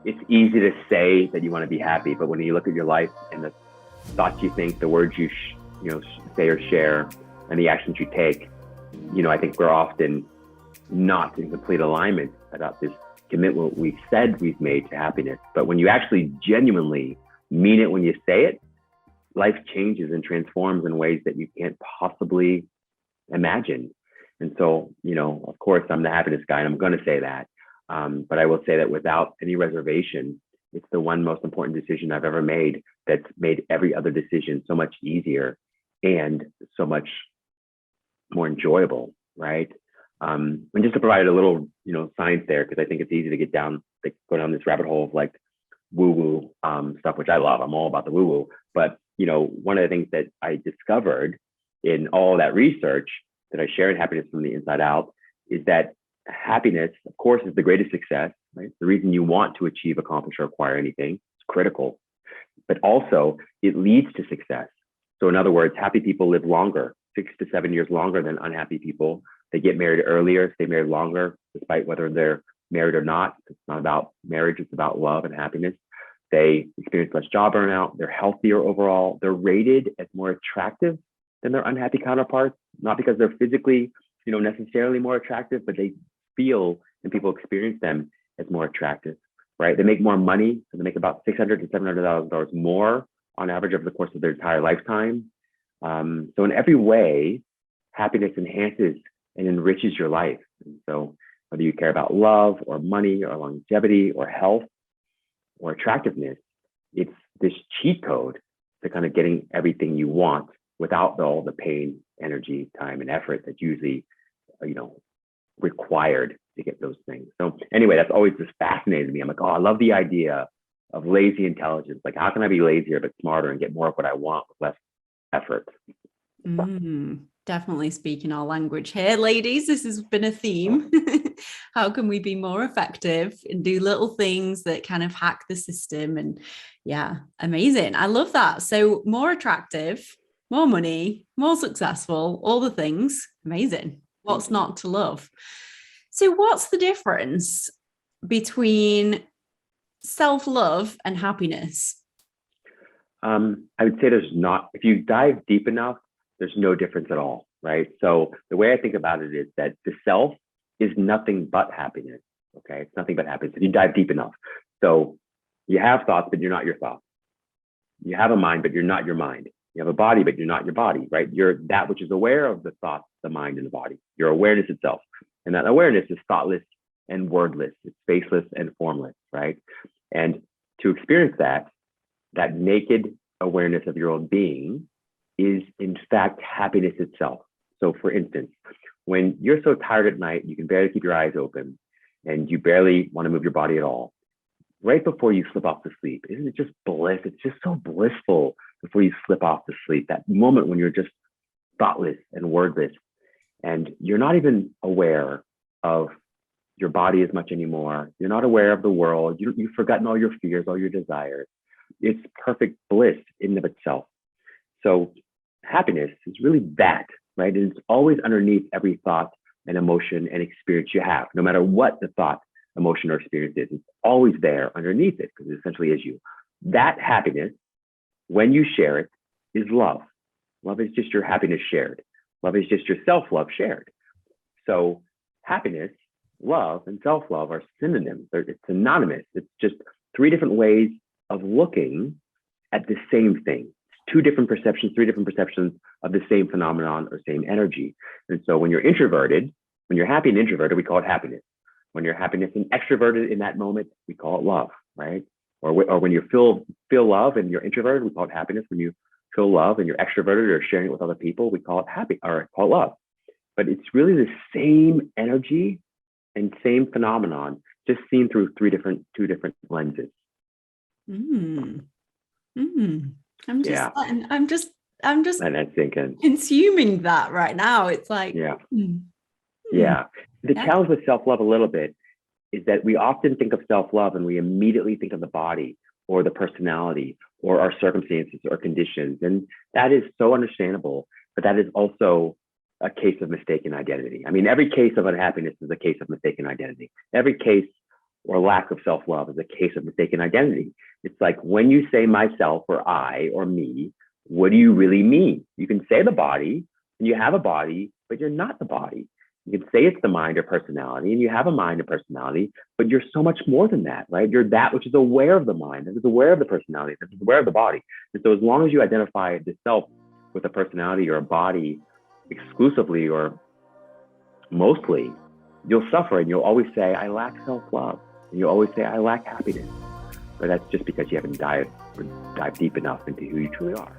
It's easy to say that you want to be happy, but when you look at your life and the thoughts you think, the words you say or share, and the actions you take, I think we're often not in complete alignment about this commitment we've said we've made to happiness. But when you actually genuinely mean it when you say it, life changes and transforms in ways that you can't possibly imagine. And so, of course, I'm the happiness guy, and I'm going to say that. But I will say that without any reservation, it's the one most important decision I've ever made that's made every other decision so much easier and so much more enjoyable, right? And just to provide a little, science there, because I think it's easy to go down this rabbit hole of like woo-woo stuff, which I love. I'm all about the woo-woo. But, one of the things that I discovered in all that research that I share in Happiness from the Inside Out is that happiness, of course, is the greatest success, right? The reason you want to achieve, accomplish, or acquire anything. It's critical. But also, it leads to success. So in other words, happy people live longer, 6 to 7 years longer than unhappy people. They get married earlier, stay married longer, despite whether they're married or not. It's not about marriage, it's about love and happiness. They experience less job burnout. They're healthier overall. They're rated as more attractive than their unhappy counterparts, not because they're physically, necessarily more attractive, but they feel and people experience them as more attractive, right? They make more money. So they make about $600,000 to $700,000 more on average over the course of their entire lifetime. So in every way, happiness enhances and enriches your life. And so whether you care about love or money or longevity or health or attractiveness, it's this cheat code to kind of getting everything you want without all the pain, energy, time, and effort that's usually, required to get those things. So anyway, that's always just fascinated me. I'm like, oh, I love the idea of lazy intelligence. Like, how can I be lazier but smarter and get more of what I want with less effort? Definitely speaking our language here, ladies. This has been a theme. How can we be more effective and do little things that kind of hack the system? And yeah, amazing. I love that. So more attractive, more money, more successful, all the things. Amazing. What's not to love? So what's the difference between self-love and happiness? I would say there's not, if you dive deep enough, there's no difference at all, right? So the way I think about it is that the self is nothing but happiness, okay? It's nothing but happiness if you dive deep enough. So you have thoughts, but you're not your thoughts. You have a mind, but you're not your mind. You have a body, but you're not your body, right? You're that which is aware of the thoughts, the mind, and the body. Your awareness itself. And that awareness is thoughtless and wordless. It's faceless and formless, right? And to experience that naked awareness of your own being is in fact happiness itself. So for instance, when you're so tired at night, you can barely keep your eyes open and you barely want to move your body at all, right before you slip off to sleep, isn't it just bliss? It's just so blissful before you slip off to sleep. That moment when you're just thoughtless and wordless and you're not even aware of your body as much anymore. You're not aware of the world. You've forgotten all your fears, all your desires. It's perfect bliss in and of itself. So happiness is really that, right? It's always underneath every thought and emotion and experience you have, no matter what the thought, emotion, or experience is. It's always there underneath it because it essentially is you. That happiness, when you share it, is love. Love is just your happiness shared. Love is just your self-love shared. So happiness, love, and self-love are synonyms. It's synonymous. It's just three different ways of looking at the same thing. Two different perceptions, three different perceptions of the same phenomenon or same energy. And so when you're introverted, when you're happy and introverted, we call it happiness. When you're happiness and extroverted in that moment, we call it love, right? Or when you feel love and you're introverted, we call it happiness. When you feel love and you're extroverted or sharing it with other people, we call it happy or call it love. But it's really the same energy and same phenomenon, just seen through two different lenses. I'm just and that's thinking consuming that right now. It's like, yeah. The challenge with self-love a little bit is that we often think of self-love and we immediately think of the body or the personality or our circumstances or conditions. And that is so understandable, but that is also a case of mistaken identity. I mean, every case of unhappiness is a case of mistaken identity. Every case or lack of self-love is a case of mistaken identity. It's like when you say myself or I or me, what do you really mean? You can say the body and you have a body, but you're not the body. You can say it's the mind or personality and you have a mind or personality, but you're so much more than that, right? You're that which is aware of the mind, that is aware of the personality, that is aware of the body. And so as long as you identify the self with a personality or a body exclusively or mostly, you'll suffer and you'll always say, I lack self-love. And you'll always say, I lack happiness. But that's just because you haven't dived deep enough into who you truly are.